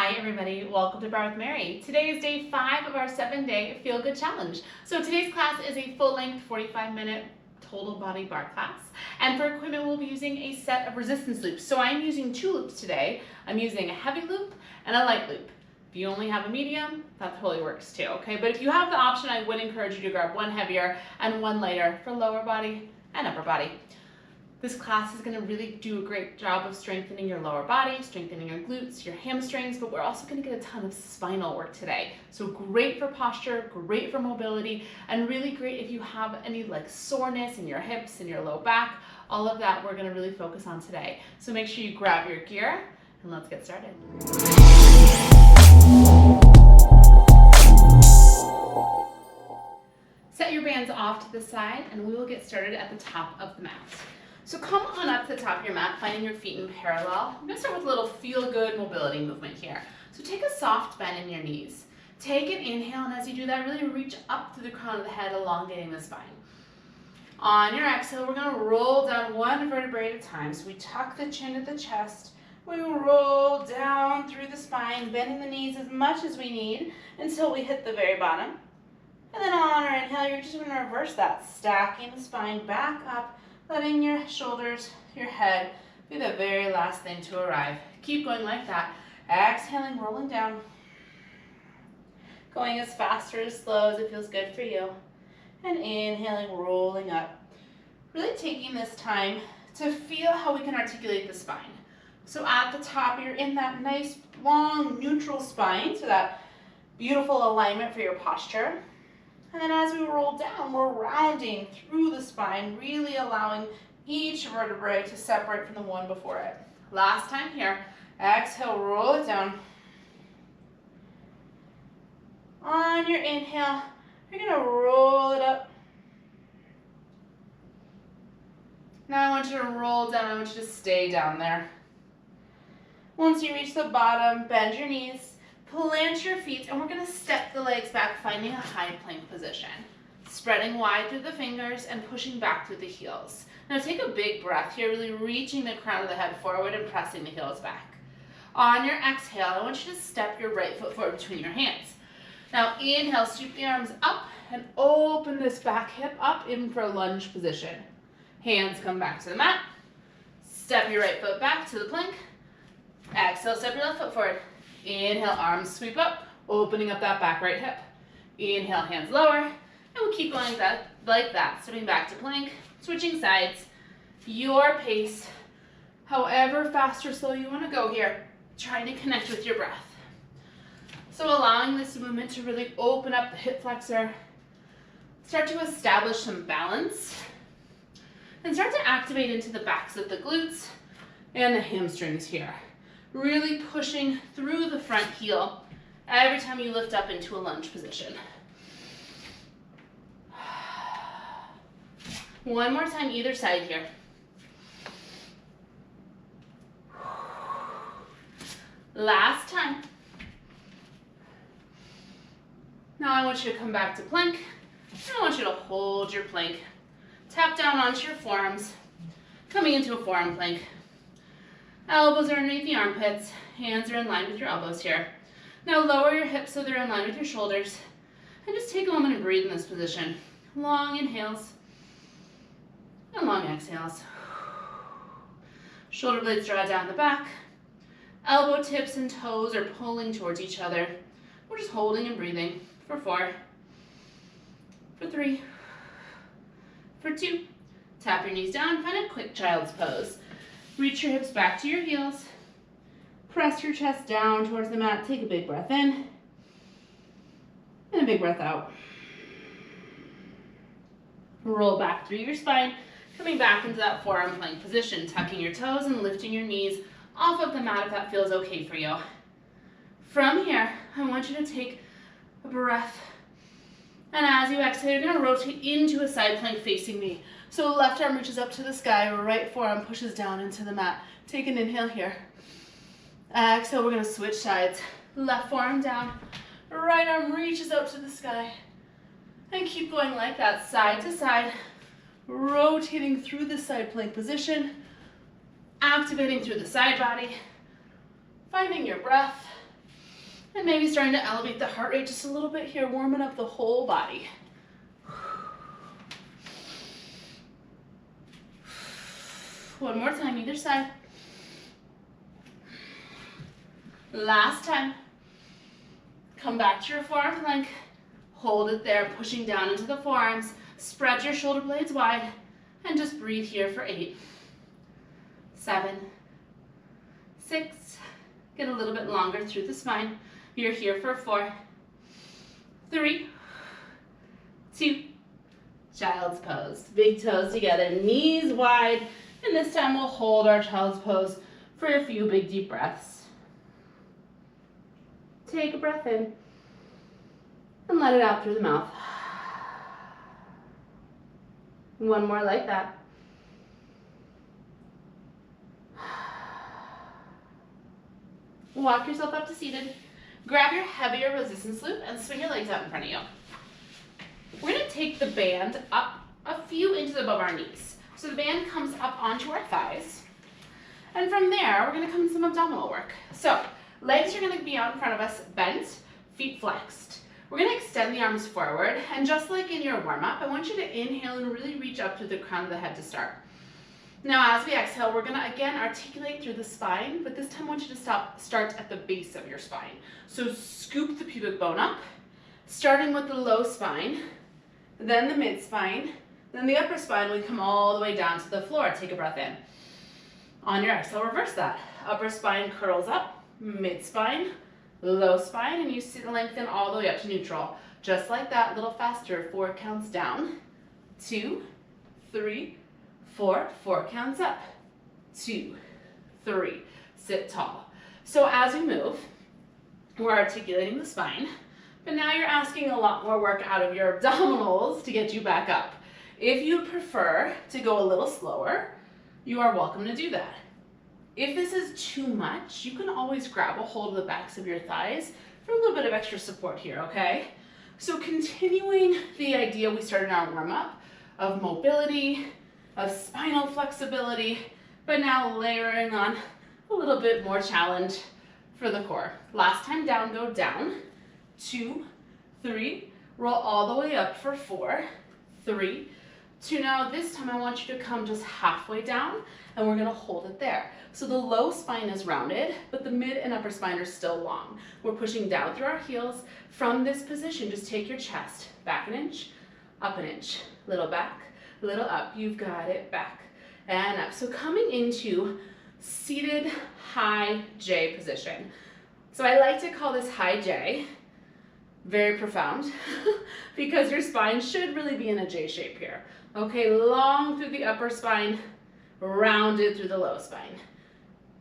Hi everybody, welcome to Barre with Mary. Today is day 5 of our 7-day Feel Good Challenge. So today's class is a full-length 45-minute total body bar class. And for equipment, we'll be using a set of resistance loops. So I'm using 2 loops today. I'm using a heavy loop and a light loop. If you only have a medium, that totally works too, okay? But if you have the option, I would encourage you to grab one heavier and one lighter for lower body and upper body. This class is going to really do a great job of strengthening your lower body, strengthening your glutes, your hamstrings, but we're also going to get a ton of spinal work today. So great for posture, great for mobility, and really great if you have any like soreness in your hips and your low back. All of that we're going to really focus on today. So make sure you grab your gear and let's get started. Set your bands off to the side and we will get started at the top of the mat. So come on up to the top of your mat, finding your feet in parallel. I'm going to start with a little feel-good mobility movement here. So take a soft bend in your knees. Take an inhale, and as you do that, really reach up to the crown of the head, elongating the spine. On your exhale, we're going to roll down one vertebrae at a time. So we tuck the chin to the chest. We roll down through the spine, bending the knees as much as we need until we hit the very bottom. And then on our inhale, you're just going to reverse that, stacking the spine back up, letting your shoulders, your head, be the very last thing to arrive. Keep going like that. Exhaling, rolling down. Going as fast or as slow as it feels good for you. And inhaling, rolling up. Really taking this time to feel how we can articulate the spine. So at the top, you're in that nice, long, neutral spine, so that beautiful alignment for your posture. And then as we roll down, we're rounding through the spine, really allowing each vertebrae to separate from the one before it. Last time here, exhale, roll it down. On your inhale, you're going to roll it up. Now I want you to roll down, I want you to stay down there. Once you reach the bottom, bend your knees. Plant your feet, and we're going to step the legs back, finding a high plank position. Spreading wide through the fingers and pushing back through the heels. Now take a big breath here, really reaching the crown of the head forward and pressing the heels back. On your exhale, I want you to step your right foot forward between your hands. Now inhale, sweep the arms up and open this back hip up in for a lunge position. Hands come back to the mat. Step your right foot back to the plank. Exhale, step your left foot forward. Inhale, arms sweep up, opening up that back right hip. Inhale, hands lower, and we'll keep going like that. Stepping back to plank, switching sides, your pace, however fast or slow you want to go here, trying to connect with your breath. So allowing this movement to really open up the hip flexor, start to establish some balance, and start to activate into the backs of the glutes and the hamstrings here. Really pushing through the front heel every time you lift up into a lunge position. One more time either side here. Last time. Now I want you to come back to plank. I want you to hold your plank. Tap down onto your forearms, coming into a forearm plank. Elbows are underneath the armpits, hands are in line with your elbows here. Now lower your hips so they're in line with your shoulders. And just take a moment and breathe in this position. Long inhales and long exhales. Shoulder blades draw down the back. Elbow tips and toes are pulling towards each other. We're just holding and breathing for 4, for 3, for 2. Tap your knees down, find a quick child's pose. Reach your hips back to your heels. Press your chest down towards the mat. Take a big breath in and a big breath out. Roll back through your spine, coming back into that forearm plank position, tucking your toes and lifting your knees off of the mat if that feels okay for you. From here, I want you to take a breath. And as you exhale, you're going to rotate into a side plank facing me. So left arm reaches up to the sky, right forearm pushes down into the mat. Take an inhale here. Exhale, we're going to switch sides. Left forearm down, right arm reaches up to the sky. And keep going like that, side to side, rotating through the side plank position, activating through the side body, finding your breath, And maybe starting to elevate the heart rate just a little bit here, warming up the whole body. One more time, either side. Last time. Come back to your forearm plank. Hold it there, pushing down into the forearms. Spread your shoulder blades wide. And just breathe here for 8, 7, 6. Get a little bit longer through the spine. You're here for 4, 3, 2. Child's pose. Big toes together, knees wide. And this time we'll hold our child's pose for a few big deep breaths. Take a breath in and let it out through the mouth. One more like that. Walk yourself up to seated. Grab your heavier resistance loop and swing your legs out in front of you. We're going to take the band up a few inches above our knees. So the band comes up onto our thighs. And from there, we're going to come into some abdominal work. So legs are going to be out in front of us, bent, feet flexed. We're going to extend the arms forward. And just like in your warm-up, I want you to inhale and really reach up to the crown of the head to start. Now, as we exhale, we're going to, again, articulate through the spine, but this time I want you to start at the base of your spine. So scoop the pubic bone up, starting with the low spine, then the mid spine, then the upper spine. We come all the way down to the floor. Take a breath in. On your exhale, reverse that. Upper spine curls up, mid spine, low spine, and you lengthen all the way up to neutral. Just like that, a little faster. 4 counts down, 2, 3, 4, 4 counts up, 2, 3, sit tall. So as we move, we're articulating the spine, but now you're asking a lot more work out of your abdominals to get you back up. If you prefer to go a little slower, you are welcome to do that. If this is too much, you can always grab a hold of the backs of your thighs for a little bit of extra support here, okay? So continuing the idea we started in our warm-up of mobility, of spinal flexibility, but now layering on a little bit more challenge for the core. Last time down, go down, 2, 3, roll all the way up for 4, 3, 2. Now this time I want you to come just halfway down and we're gonna hold it there. So the low spine is rounded, but the mid and upper spine are still long. We're pushing down through our heels. From this position, just take your chest back an inch, up an inch, little back, little up. You've got it, back and up. So coming into seated high J position. So I like to call this high J, very profound, because your spine should really be in a J shape here. Okay, long through the upper spine, rounded through the low spine.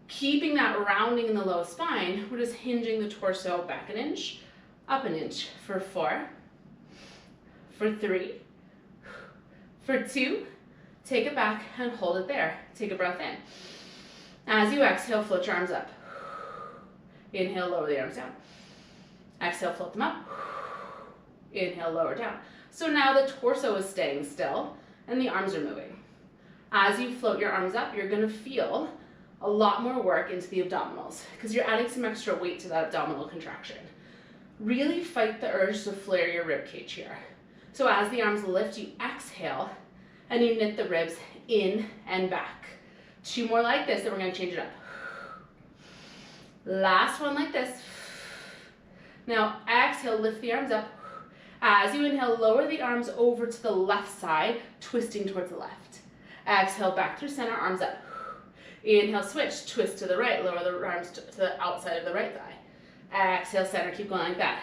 Keeping that rounding in the low spine, we're just hinging the torso back an inch, up an inch for 4, for 3, for 2, take it back and hold it there. Take a breath in. As you exhale, float your arms up. Inhale, lower the arms down. Exhale, float them up. Inhale, lower down. So now the torso is staying still and the arms are moving. As you float your arms up, you're gonna feel a lot more work into the abdominals because you're adding some extra weight to that abdominal contraction. Really fight the urge to flare your rib cage here. So as the arms lift, you exhale and you knit the ribs in and back. 2 more like this, then we're gonna change it up. Last one like this. Now exhale, lift the arms up. As you inhale, lower the arms over to the left side, twisting towards the left. Exhale, back through center, arms up. Inhale, switch, twist to the right, lower the arms to the outside of the right thigh. Exhale, center, keep going like that.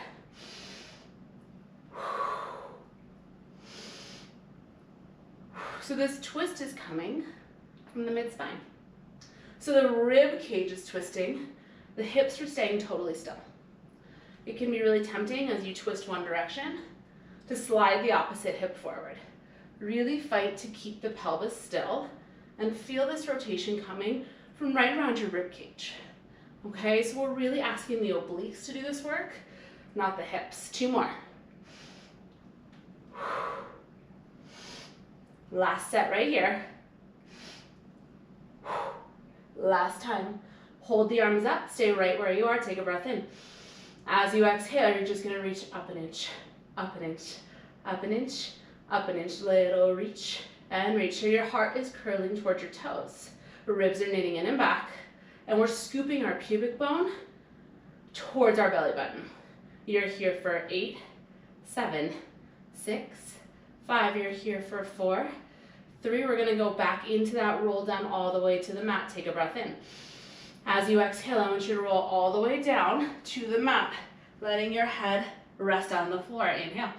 So this twist is coming from the mid-spine. So the rib cage is twisting, the hips are staying totally still. It can be really tempting as you twist one direction to slide the opposite hip forward. Really fight to keep the pelvis still and feel this rotation coming from right around your rib cage. Okay, so we're really asking the obliques to do this work, not the hips. 2 more. Last set right here. Last time. Hold the arms up, stay right where you are, take a breath in. As you exhale, you're just gonna reach up an inch, up an inch, up an inch, up an inch, little reach, and reach. So your heart is curling towards your toes. Ribs are knitting in and back, and we're scooping our pubic bone towards our belly button. You're here for 8, 7, 6, 5. You're here for 4, 3. We're gonna go back into that roll down all the way to the mat. Take a breath in. As you exhale, I want you to roll all the way down to the mat, letting your head rest on the floor. Inhale.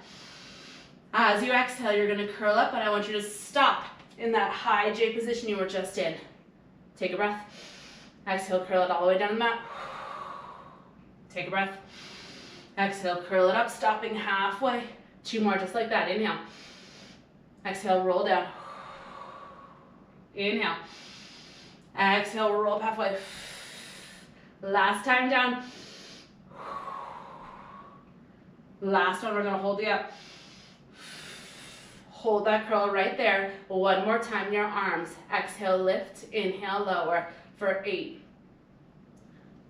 As you exhale, you're gonna curl up, but I want you to stop in that high J position you were just in. Take a breath. Exhale, curl it all the way down the mat. Take a breath. Exhale, curl it up, stopping halfway. 2 more, just like that. Inhale. Exhale, roll down. Inhale. Exhale, roll up halfway. Last time down. Last one, we're gonna hold it up. Hold that curl right there. 1 more time, your arms. Exhale, lift, inhale, lower for 8,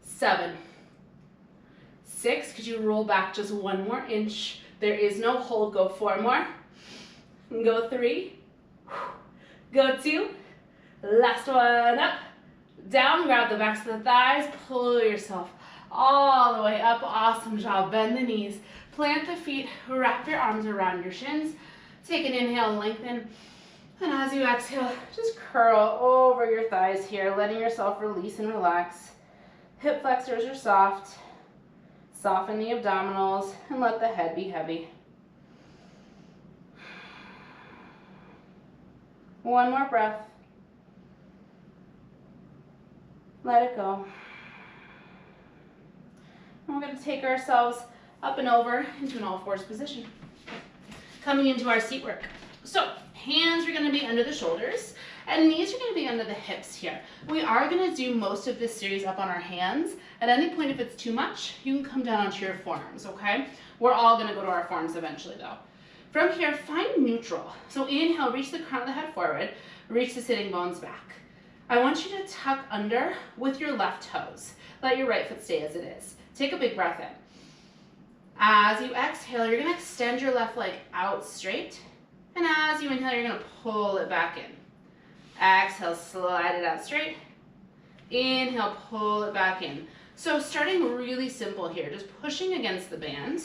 7, 6. Could you roll back just 1 more inch? There is no hold. Go 4 more. Go 3. Go 2. Last one, up, down. Grab the backs of the thighs. Pull yourself all the way up. Awesome job. Bend the knees. Plant the feet. Wrap your arms around your shins. Take an inhale, lengthen. And as you exhale, just curl over your thighs here, letting yourself release and relax. Hip flexors are soft. Soften the abdominals and let the head be heavy. 1 more breath. Let it go. And we're going to take ourselves up and over into an all-fours position. Coming into our seat work. So hands are going to be under the shoulders and knees are going to be under the hips here. We are going to do most of this series up on our hands. At any point, if it's too much, you can come down onto your forearms, okay? We're all going to go to our forearms eventually though. From here, find neutral. So inhale, reach the crown of the head forward, reach the sitting bones back. I want you to tuck under with your left toes. Let your right foot stay as it is. Take a big breath in. As you exhale, you're going to extend your left leg out straight. And as you inhale, you're going to pull it back in. Exhale, slide it out straight. Inhale, pull it back in. So starting really simple here, just pushing against the band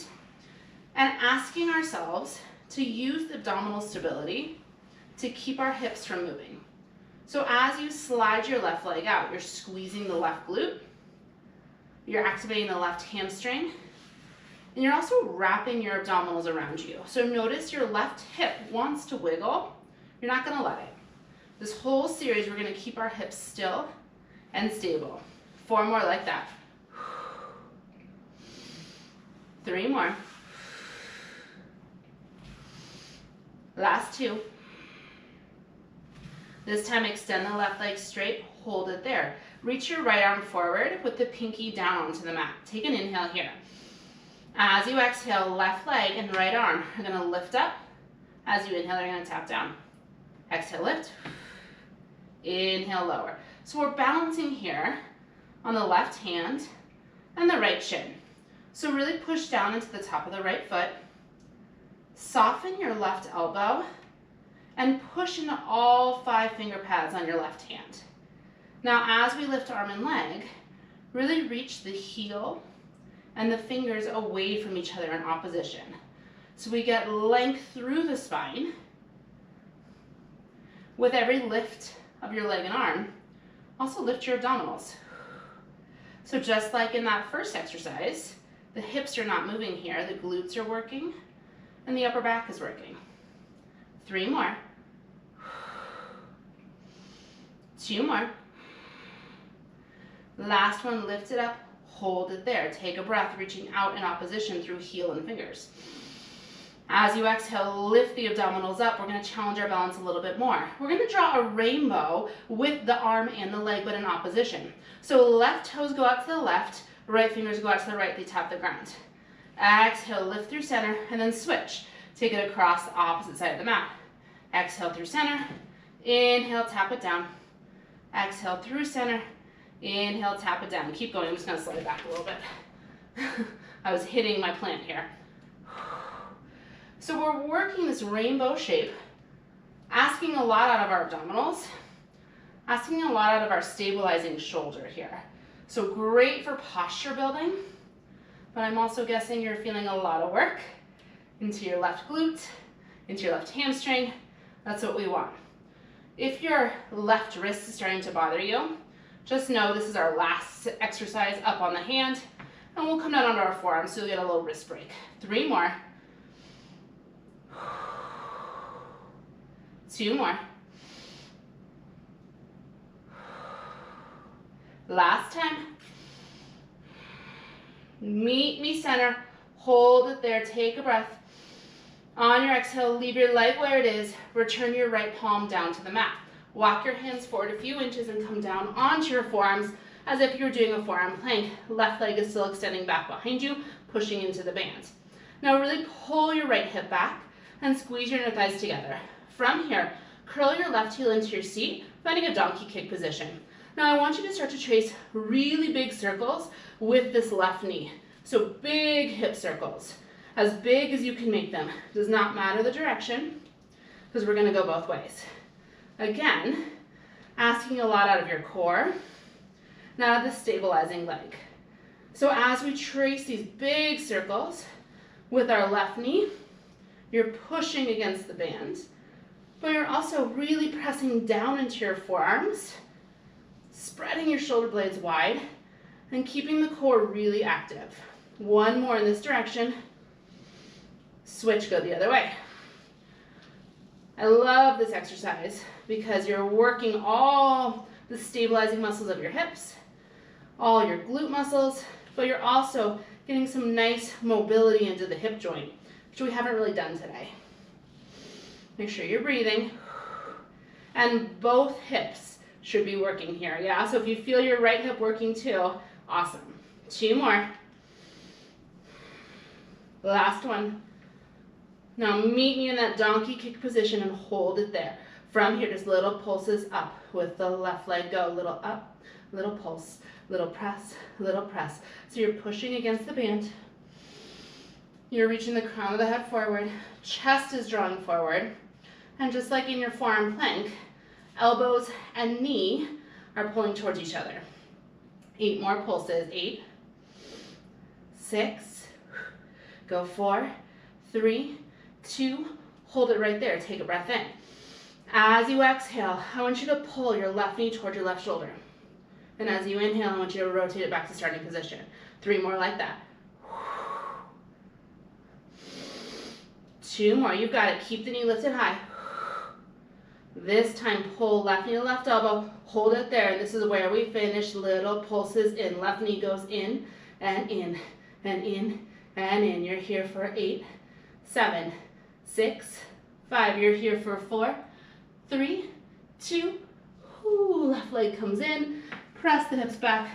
and asking ourselves to use the abdominal stability to keep our hips from moving. So as you slide your left leg out, you're squeezing the left glute, you're activating the left hamstring, and you're also wrapping your abdominals around you. So notice your left hip wants to wiggle. You're not gonna let it. This whole series, we're gonna keep our hips still and stable. 4 more like that. 3 more. Last 2. This time, extend the left leg straight, hold it there. Reach your right arm forward with the pinky down onto the mat. Take an inhale here. As you exhale, left leg and right arm are gonna lift up. As you inhale, they're gonna tap down. Exhale, lift. Inhale, lower. So we're balancing here on the left hand and the right shin. So really push down into the top of the right foot. Soften your left elbow and push into all 5 finger pads on your left hand. Now, as we lift arm and leg, really reach the heel and the fingers away from each other in opposition. So we get length through the spine. With every lift of your leg and arm, also lift your abdominals. So just like in that first exercise, the hips are not moving here, the glutes are working, and the upper back is working. 3 more. 2 more. Last one, lift it up, hold it there. Take a breath, reaching out in opposition through heel and fingers. As you exhale, lift the abdominals up. We're going to challenge our balance a little bit more. We're going to draw a rainbow with the arm and the leg, but in opposition. So left toes go out to the left, right fingers go out to the right, they tap the ground. Exhale, lift through center, and then switch. Take it across the opposite side of the mat. Exhale through center, inhale, tap it down. Exhale through center, inhale, tap it down. Keep going, I'm just going to slide it back a little bit. I was hitting my plant here. So we're working this rainbow shape, asking a lot out of our abdominals, asking a lot out of our stabilizing shoulder here. So great for posture building, but I'm also guessing you're feeling a lot of work into your left glute, into your left hamstring. That's what we want. If your left wrist is starting to bother you, just know this is our last exercise up on the hand, and we'll come down onto our forearm so you'll get a little wrist break. 3 more. 2 more. Last time. Meet me center. Hold it there. Take a breath. On your exhale, leave your leg where it is. Return your right palm down to the mat. Walk your hands forward a few inches and come down onto your forearms as if you're doing a forearm plank. Left leg is still extending back behind you, pushing into the band. Now really pull your right hip back and squeeze your inner thighs together. From here, curl your left heel into your seat, finding a donkey kick position. Now I want you to start to trace really big circles with this left knee. So big hip circles, as big as you can make them. Does not matter the direction, because we're gonna go both ways. Again, asking a lot out of your core, not out of the stabilizing leg. So as we trace these big circles with our left knee, you're pushing against the band, but you're also really pressing down into your forearms, spreading your shoulder blades wide, and keeping the core really active. 1 more in this direction. Switch, go the other way. I love this exercise because you're working all the stabilizing muscles of your hips, all your glute muscles, but you're also getting some nice mobility into the hip joint, which we haven't really done today. Make sure you're breathing. And both hips should be working here, yeah? So if you feel your right hip working too, awesome. 2 more. Last one. Now meet me in that donkey kick position and hold it there. From here, just little pulses up with the left leg. Go little up, little pulse, little press, little press. So you're pushing against the band. You're reaching the crown of the head forward. Chest is drawing forward. And just like in your forearm plank, elbows and knee are pulling towards each other. 8 more pulses. 8, 6, go 4, 3, 2, hold it right there. Take a breath in. As you exhale, I want you to pull your left knee toward your left shoulder. And as you inhale, I want you to rotate it back to starting position. 3 more like that. 2 more. You've got it. Keep the knee lifted high. This time, pull left knee to left elbow. Hold it there. And this is where we finish. Little pulses in. Left knee goes in and in and in and in. You're here for 8, 7, 6, 5. You're here for 4, 3, 2. Left leg comes in. Press the hips back.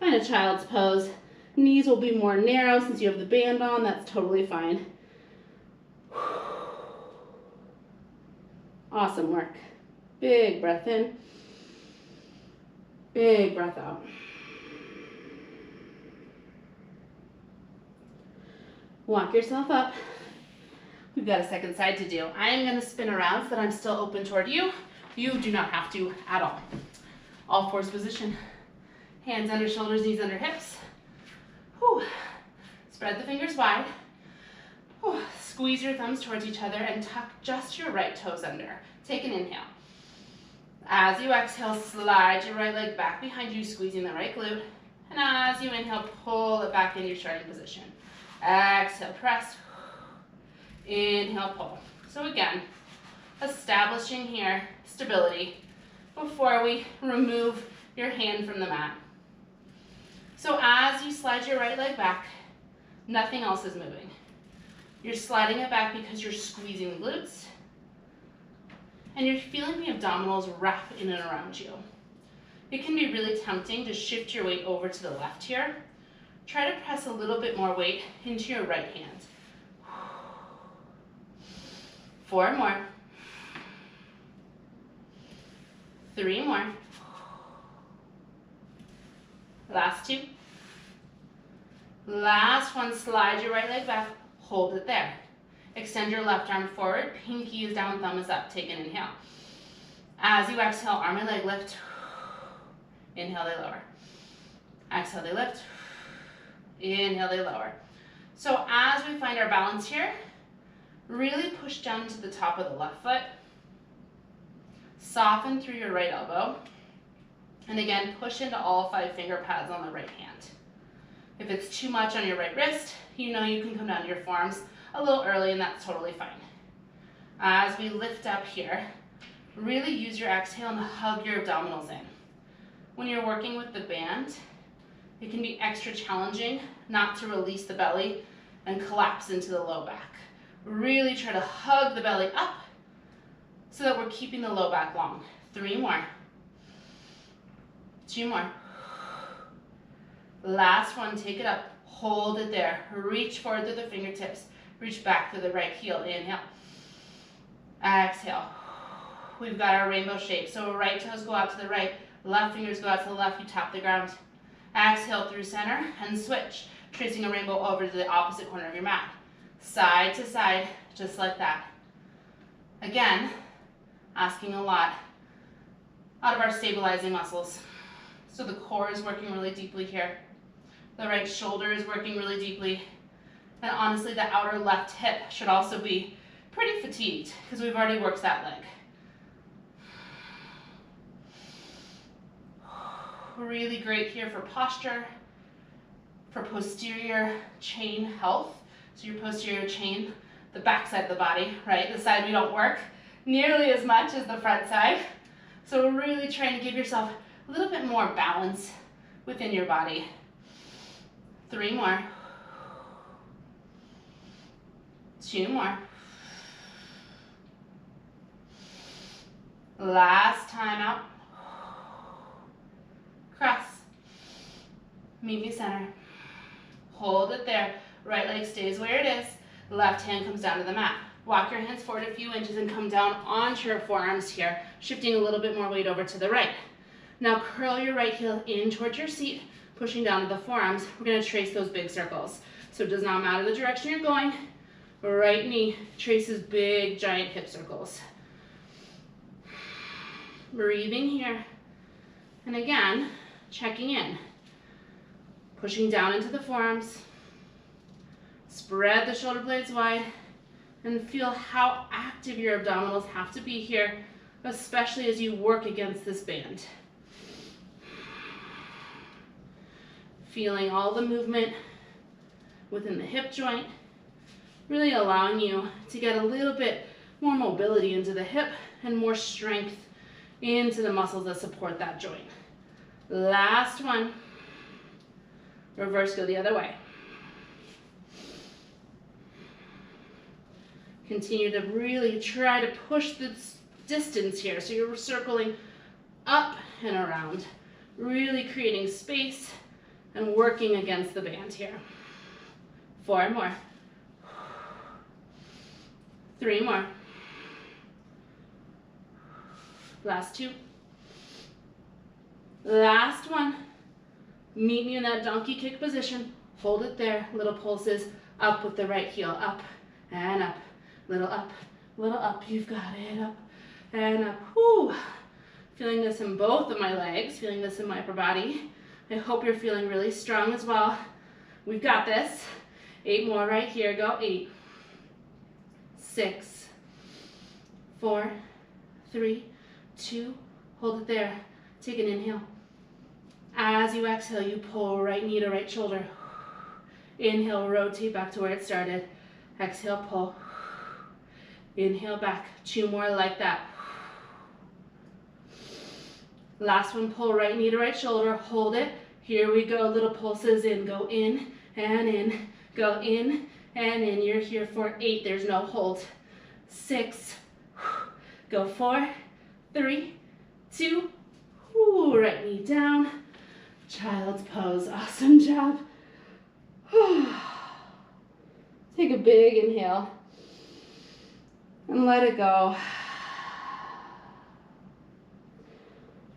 Find a child's pose. Knees will be more narrow since you have the band on. That's totally fine. Awesome work. Big breath in. Big breath out. Walk yourself up. We've got a second side to do. I am going to spin around so that I'm still open toward you. You do not have to at all. All fours position. Hands under shoulders, knees under hips. Whew. Spread the fingers wide. Whew. Squeeze your thumbs towards each other and tuck just your right toes under. Take an inhale. As you exhale, slide your right leg back behind you, squeezing the right glute. And as you inhale, pull it back into your starting position. Exhale, press. Inhale, pull. So again, establishing here stability before we remove your hand from the mat. So as you slide your right leg back, nothing else is moving. You're sliding it back because you're squeezing the glutes and you're feeling the abdominals wrap in and around you. It can be really tempting to shift your weight over to the left here. Try to press a little bit more weight into your right hand. 4 more. 3 more. Last 2. Last one, slide your right leg back, hold it there. Extend your left arm forward, pinky is down, thumb is up, take an inhale. As you exhale, arm and leg lift. Inhale, they lower. Exhale, they lift. Inhale, they lower. So as we find our balance here, really push down to the top of the left foot. Soften through your right elbow. And again, push into all 5 finger pads on the right hand. If it's too much on your right wrist, you know you can come down to your forearms a little early, and that's totally fine. As we lift up here, really use your exhale and hug your abdominals in. When you're working with the band, it can be extra challenging not to release the belly and collapse into the low back. Really try to hug the belly up so that we're keeping the low back long. 3 more. 2 more. Last one, take it up, hold it there. Reach forward through the fingertips, reach back through the right heel, inhale. Exhale. We've got our rainbow shape, so right toes go out to the right, left fingers go out to the left, you tap the ground. Exhale through center and switch, tracing a rainbow over to the opposite corner of your mat. Side to side, just like that. Again, asking a lot out of our stabilizing muscles. So the core is working really deeply here. The right shoulder is working really deeply. And honestly, the outer left hip should also be pretty fatigued because we've already worked that leg. Really great here for posture, for posterior chain health. So your posterior chain, the back side of the body, right? The side we don't work nearly as much as the front side. So we're really trying to give yourself a little bit more balance within your body. 3 more. 2 more. Last time out. Cross. Meet me center. Hold it there. Right leg stays where it is. Left hand comes down to the mat. Walk your hands forward a few inches and come down onto your forearms here, shifting a little bit more weight over to the right. Now curl your right heel in towards your seat, pushing down to the forearms. We're going to trace those big circles. So it does not matter the direction you're going. Right knee traces big, giant hip circles. Breathing here. And again, checking in. Pushing down into the forearms. Spread the shoulder blades wide. And feel how active your abdominals have to be here, especially as you work against this band. Feeling all the movement within the hip joint, really allowing you to get a little bit more mobility into the hip and more strength into the muscles that support that joint. Last one. Reverse, go the other way. Continue to really try to push the distance here. So you're circling up and around, really creating space and working against the band here. 4 more. 3 more. Last 2. Last one. Meet me in that donkey kick position. Hold it there. Little pulses up with the right heel. Up and up. Little up, little up. You've got it. Up and up. Whoo. Feeling this in both of my legs. Feeling this in my upper body. I hope you're feeling really strong as well. We've got this. 8 more right here. Go. 8, 6, 4, 3, 2. Hold it there. Take an inhale. As you exhale, you pull right knee to right shoulder. Inhale, rotate back to where it started. Exhale, pull. Inhale back. 2 more like that. Last one, pull right knee to right shoulder. Hold it. Here we go. Little pulses in. Go in and in. Go in and in. You're here for 8. There's no hold. 6. Go 4, 3, 2. Right knee down. Child's pose. Awesome job. Take a big inhale and let it go.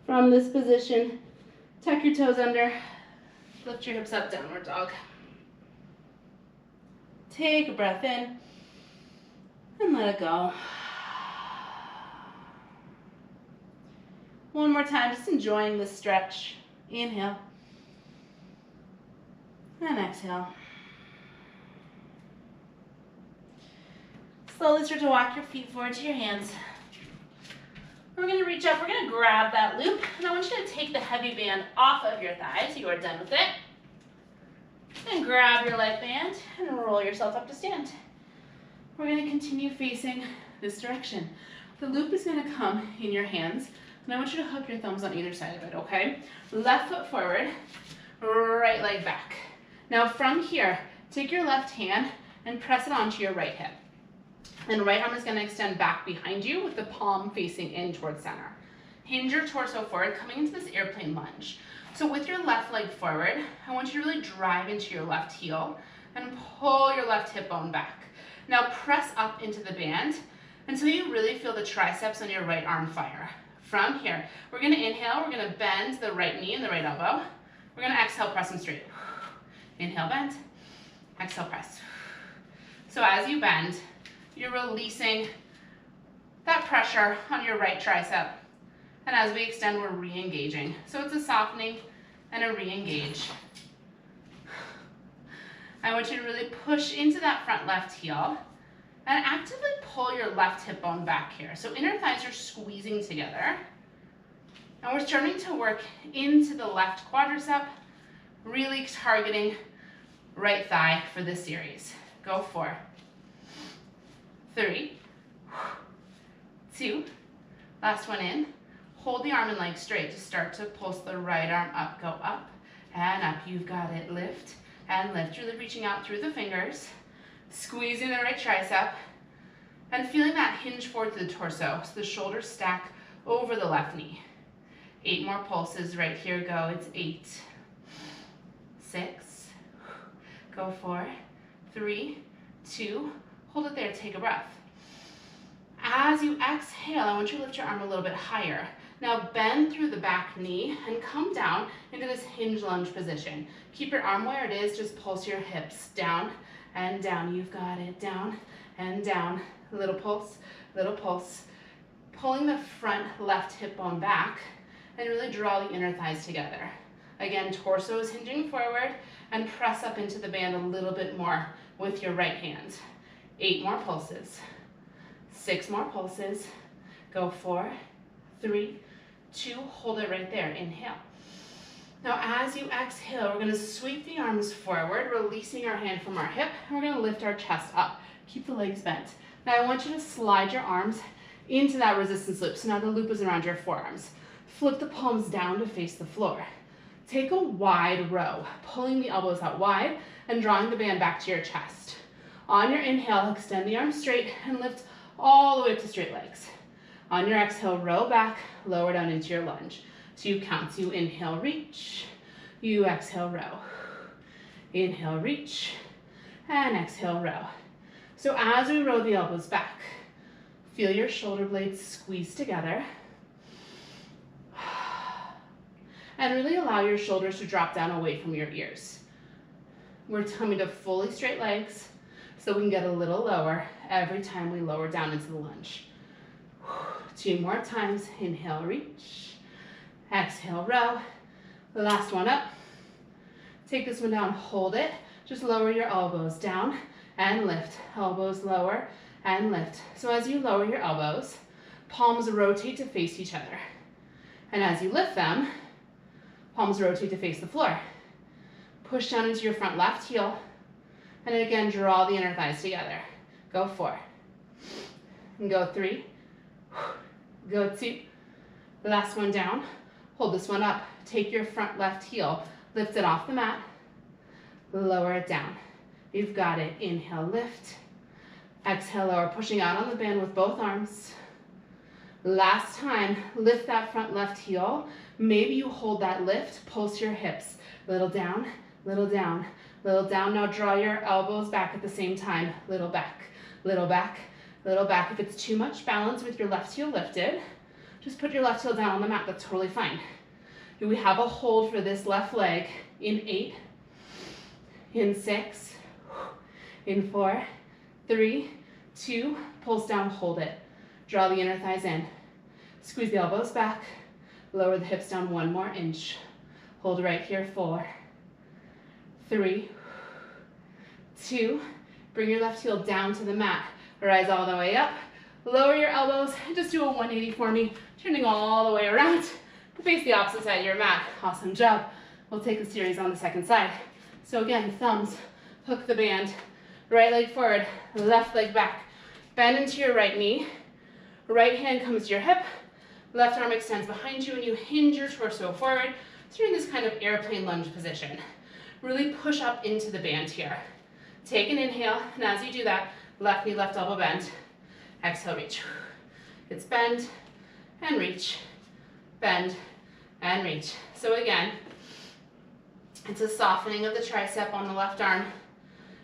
From this position, tuck your toes under, lift your hips up, downward dog. Take a breath in and let it go. One more time, just enjoying this stretch. Inhale and exhale. Slowly start to walk your feet forward to your hands. We're going to reach up, we're going to grab that loop, and I want you to take the heavy band off of your thighs. You are done with it. And grab your light band and roll yourself up to stand. We're going to continue facing this direction. The loop is going to come in your hands, and I want you to hook your thumbs on either side of it, okay? Left foot forward, right leg back. Now from here, take your left hand and press it onto your right hip. And right arm is going to extend back behind you with the palm facing in towards center. Hinge your torso forward, coming into this airplane lunge. So with your left leg forward, I want you to really drive into your left heel and pull your left hip bone back. Now press up into the band until you really feel the triceps on your right arm fire. From here, we're going to inhale, we're going to bend the right knee and the right elbow. We're going to exhale, press them straight. Inhale, bend. Exhale, press. So as you bend, you're releasing that pressure on your right tricep. And as we extend, we're re-engaging. So it's a softening and a re-engage. I want you to really push into that front left heel and actively pull your left hip bone back here. So inner thighs are squeezing together. And we're starting to work into the left quadricep, really targeting right thigh for this series. Go 4, 3, 2, last one in. Hold the arm and leg straight to start to pulse the right arm up, go up and up. You've got it, lift and lift. Really reaching out through the fingers, squeezing the right tricep and feeling that hinge forward to the torso so the shoulders stack over the left knee. 8 more pulses right here, go. It's 8, 6, go 4, 3, 2, hold it there, take a breath. As you exhale, I want you to lift your arm a little bit higher. Now bend through the back knee and come down into this hinge lunge position. Keep your arm where it is, just pulse your hips down and down. You've got it, down and down. Little pulse, little pulse. Pulling the front left hip bone back and really draw the inner thighs together. Again, torso is hinging forward and press up into the band a little bit more with your right hand. 8 more pulses, 6 more pulses, go 4, 3, 2, hold it right there, inhale. Now as you exhale, we're gonna sweep the arms forward, releasing our hand from our hip, and we're gonna lift our chest up. Keep the legs bent. Now I want you to slide your arms into that resistance loop. So now the loop is around your forearms. Flip the palms down to face the floor. Take a wide row, pulling the elbows out wide and drawing the band back to your chest. On your inhale, extend the arms straight and lift all the way up to straight legs. On your exhale, row back, lower down into your lunge. 2 counts. You inhale, reach. You exhale, row. Inhale, reach. And exhale, row. So as we row the elbows back, feel your shoulder blades squeeze together. And really allow your shoulders to drop down away from your ears. We're coming to fully straight legs so we can get a little lower every time we lower down into the lunge. 2 more times. Inhale, reach. Exhale, row. The last one up. Take this one down, hold it. Just lower your elbows down and lift. Elbows lower and lift. So as you lower your elbows, palms rotate to face each other. And as you lift them, palms rotate to face the floor. Push down into your front left heel. And again, draw the inner thighs together. Go 4. And go 3. Go 2. Last one down. Hold this one up. Take your front left heel. Lift it off the mat. Lower it down. You've got it. Inhale, lift. Exhale, lower. Pushing out on the band with both arms. Last time, lift that front left heel. Maybe you hold that lift. Pulse your hips. Little down, little down, little down. Now draw your elbows back at the same time. Little back, little back, little back. If it's too much balance with your left heel lifted, just put your left heel down on the mat. That's totally fine. We have a hold for this left leg in 8, in 6, In 4, 3, 2, pulse down, hold it. Draw the inner thighs in. Squeeze the elbows back. Lower the hips down 1 more inch. Hold right here, 4, 3, 2, bring your left heel down to the mat. Rise all the way up. Lower your elbows and just do a 180 for me, turning all the way around to face the opposite side of your mat. Awesome job. We'll take the series on the second side. So again, thumbs, hook the band, right leg forward, left leg back. Bend into your right knee, right hand comes to your hip, left arm extends behind you and you hinge your torso forward. So you're in this kind of airplane lunge position. Really push up into the band here. Take an inhale, and as you do that, left knee, left elbow bend. Exhale, reach. It's bend and reach, bend and reach. So again, it's a softening of the tricep on the left arm.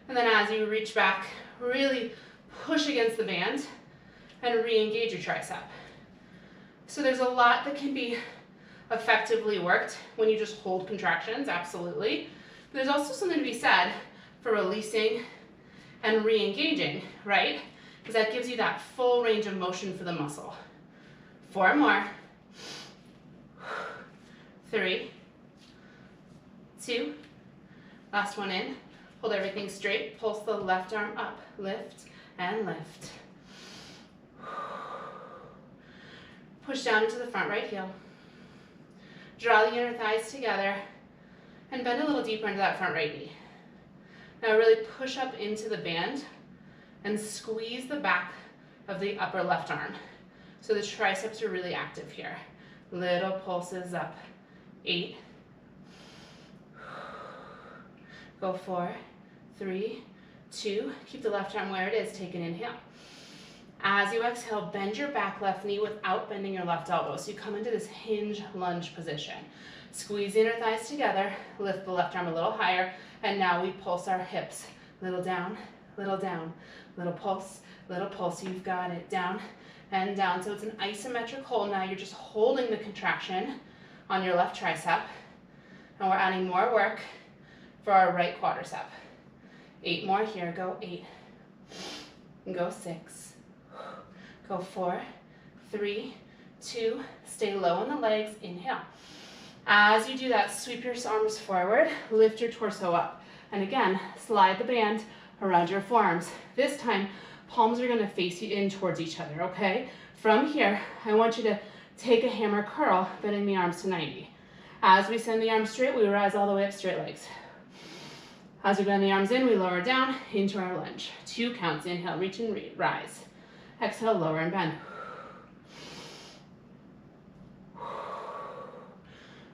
And then as you reach back, really push against the band and re-engage your tricep. So there's a lot that can be effectively worked when you just hold contractions, absolutely. But there's also something to be said for releasing and re-engaging, right? Because that gives you that full range of motion for the muscle. 4 more. 3, 2, last one in. Hold everything straight, pulse the left arm up, lift and lift. Push down into the front right heel. Draw the inner thighs together and bend a little deeper into that front right knee. Now really push up into the band and squeeze the back of the upper left arm. So the triceps are really active here. Little pulses up. 8. Go 4, 3, 2. Keep the left arm where it is. Take an inhale. As you exhale, bend your back left knee without bending your left elbow. So you come into this hinge lunge position. Squeeze the inner thighs together, lift the left arm a little higher, and now we pulse our hips. Little down, little down, little pulse, you've got it. Down and down. So it's an isometric hold. Now you're just holding the contraction on your left tricep, and we're adding more work for our right quadricep. 8 more here. Go 8, and go 6. Go 4, 3, 2, stay low on the legs, inhale. As you do that, sweep your arms forward, lift your torso up. And again, slide the band around your forearms. This time, palms are gonna face you in towards each other, okay? From here, I want you to take a hammer curl, bending the arms to 90. As we send the arms straight, we rise all the way up, straight legs. As we bend the arms in, we lower down into our lunge. 2 counts, inhale, reach and rise. Exhale, lower and bend.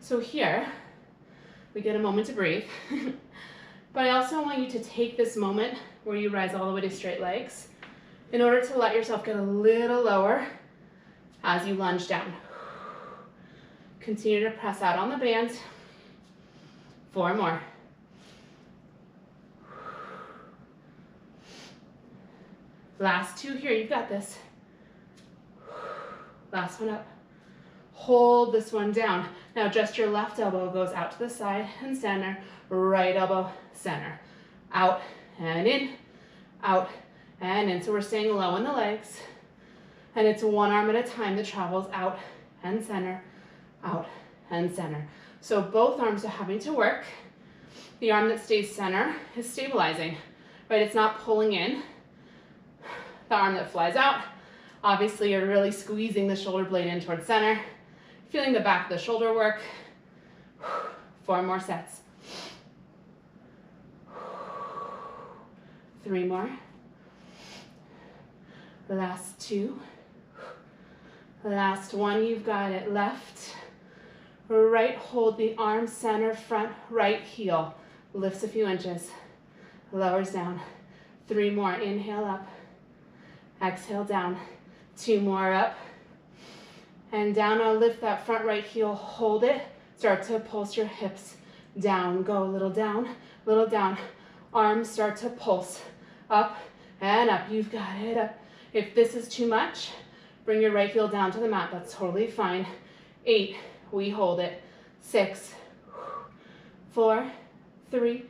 So here, we get a moment to breathe. But I also want you to take this moment where you rise all the way to straight legs in order to let yourself get a little lower as you lunge down. Continue to press out on the band. 4 more. Last 2 here, you've got this. Last one up. Hold this one down. Now just your left elbow goes out to the side and center, right elbow, center. Out and in, out and in. So we're staying low on the legs, and it's 1 arm at a time that travels out and center, out and center. So both arms are having to work. The arm that stays center is stabilizing, right? It's not pulling in. The arm that flies out, obviously you're really squeezing the shoulder blade in towards center, feeling the back of the shoulder work. 4 more sets. 3 more. Last 2. Last 1, you've got it. Left, right, hold the arm center, front, right heel. Lifts a few inches, lowers down. 3 more, inhale up. Exhale down. 2 more up and down. Now lift that front right heel, hold it. Start to pulse your hips down. Go a little down, little down. Arms start to pulse up and up. You've got it. Up. If this is too much, bring your right heel down to the mat. That's totally fine. 8, we hold it. 6, 4, 3,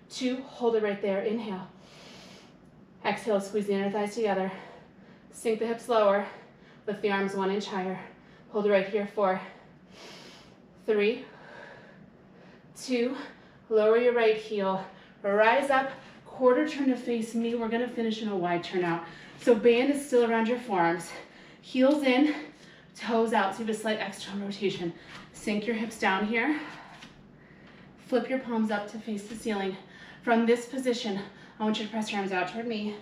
2, hold it right there. Inhale. Exhale, squeeze the inner thighs together. Sink the hips lower. Lift the arms 1 inch higher. Hold it right here. 4, 3, 2. Lower your right heel. Rise up. Quarter turn to face me. We're going to finish in a wide turn out. So band is still around your forearms. Heels in, toes out. So you have a slight external rotation. Sink your hips down here. Flip your palms up to face the ceiling. From this position, I want you to press your arms out toward me.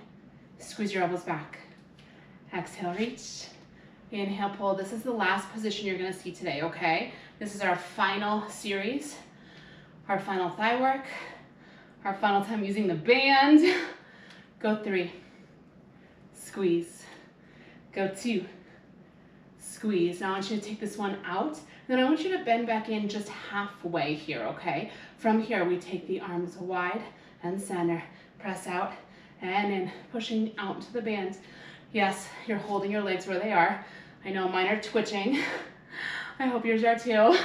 Squeeze your elbows back. Exhale, reach. Inhale, pull. This is the last position you're going to see today, okay? This is our final series, our final thigh work, our final time using the band. Go 3. Squeeze. Go 2. Squeeze. Now I want you to take this one out. Then I want you to bend back in just halfway here, okay? From here, we take the arms wide and center. Press out and in, pushing out to the band. Yes, you're holding your legs where they are. I know mine are twitching. I hope yours are too.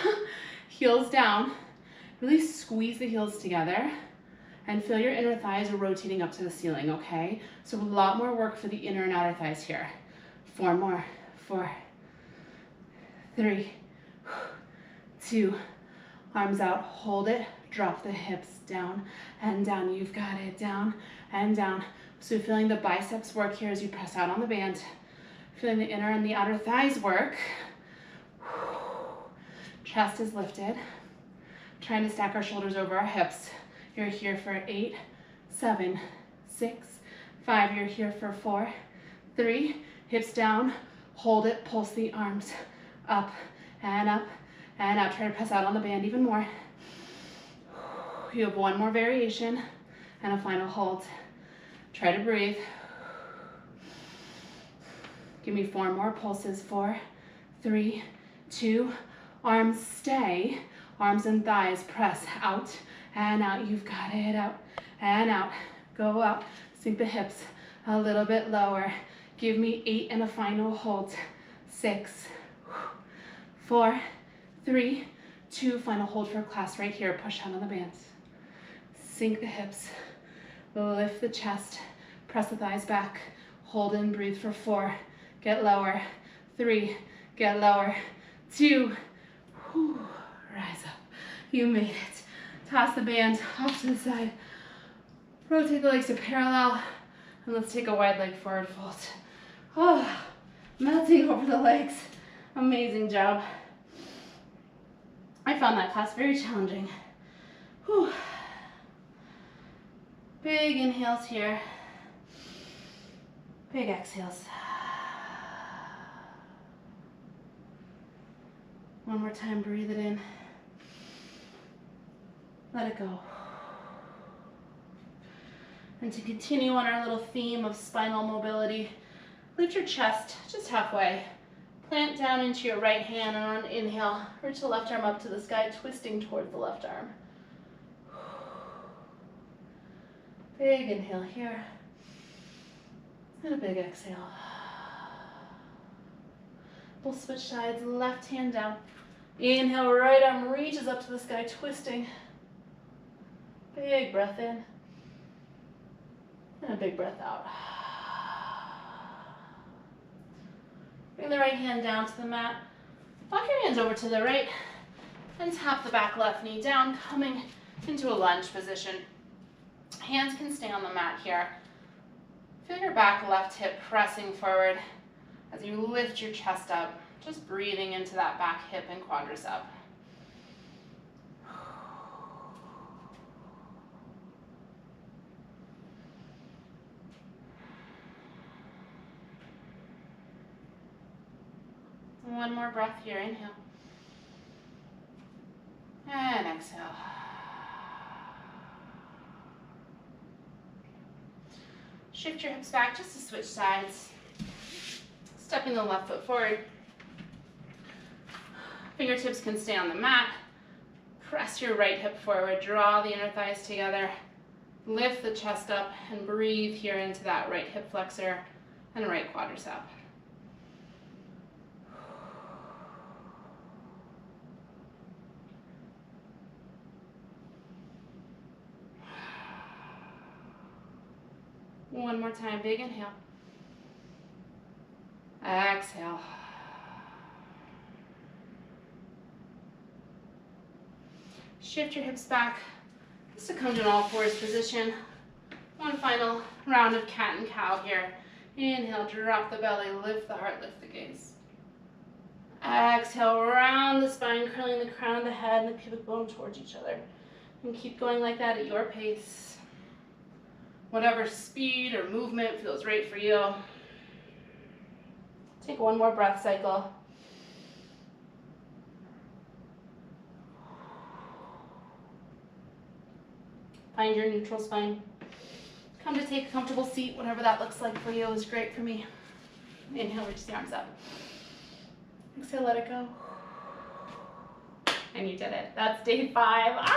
Heels down. Really squeeze the heels together and feel your inner thighs rotating up to the ceiling, okay? So a lot more work for the inner and outer thighs here. 4 more. 4, 3, 2. Arms out, hold it. Drop the hips down and down. You've got it. Down and down. So feeling the biceps work here as you press out on the band. Feeling the inner and the outer thighs work. Chest is lifted. Trying to stack our shoulders over our hips. You're here for 8, 7, 6, 5. You're here for 4, 3. Hips down. Hold it. Pulse the arms up and up and up. Try to press out on the band even more. You have 1 more variation and a final hold. Try to breathe. Give me 4 more pulses. 4, 3, 2. Arms stay. Arms and thighs press out and out. You've got it. Out and out. Go out. Sink the hips a little bit lower. Give me 8 and a final hold. 6, 4, 3, 2. Final hold for class right here. Push out on the band. Sink the hips. Lift the chest. Press the thighs back. Hold and breathe for 4. Get lower. 3. Get lower. 2. Whew. Rise up. You made it. Toss the band off to the side. Rotate the legs to parallel. And let's take a wide leg forward fold. Oh, melting over the legs. Amazing job. I found that class very challenging. Whew. Big inhales here. Big exhales. One more time, breathe it in. Let it go. And to continue on our little theme of spinal mobility, lift your chest just halfway. Plant down into your right hand, and on inhale, reach the left arm up to the sky, twisting towards the left arm. Big inhale here, and a big exhale. We'll switch sides, left hand down. Inhale, right arm reaches up to the sky, twisting. Big breath in, and a big breath out. Bring the right hand down to the mat. Walk your hands over to the right and tap the back left knee down, coming into a lunge position. Hands can stay on the mat here. Feel your back left hip pressing forward as you lift your chest up, just breathing into that back hip and quadricep. One more breath here, inhale. And exhale. Shift your hips back just to switch sides. Stepping the left foot forward. Fingertips can stay on the mat. Press your right hip forward. Draw the inner thighs together. Lift the chest up and breathe here into that right hip flexor and right quadricep. One more time, big inhale. Exhale. Shift your hips back just to come to an all fours position. One final round of cat and cow here. Inhale, drop the belly, lift the heart, lift the gaze. Exhale, round the spine, curling the crown of the head and the pubic bone towards each other. And keep going like that at your pace. Whatever speed or movement feels right for you. Take one more breath cycle. Find your neutral spine. Come to take a comfortable seat, whatever that looks like for you is great for me. Inhale, reach the arms up. Exhale, let it go. And you did it. That's day 5.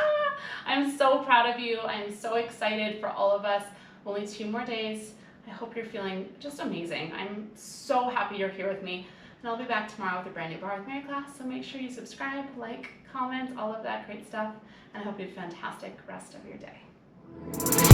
I'm so proud of you. I'm so excited for all of us. Only 2 more days. I hope you're feeling just amazing. I'm so happy you're here with me. And I'll be back tomorrow with a brand new Barre with Mary class. So make sure you subscribe, like, comment, all of that great stuff. And I hope you have a fantastic rest of your day.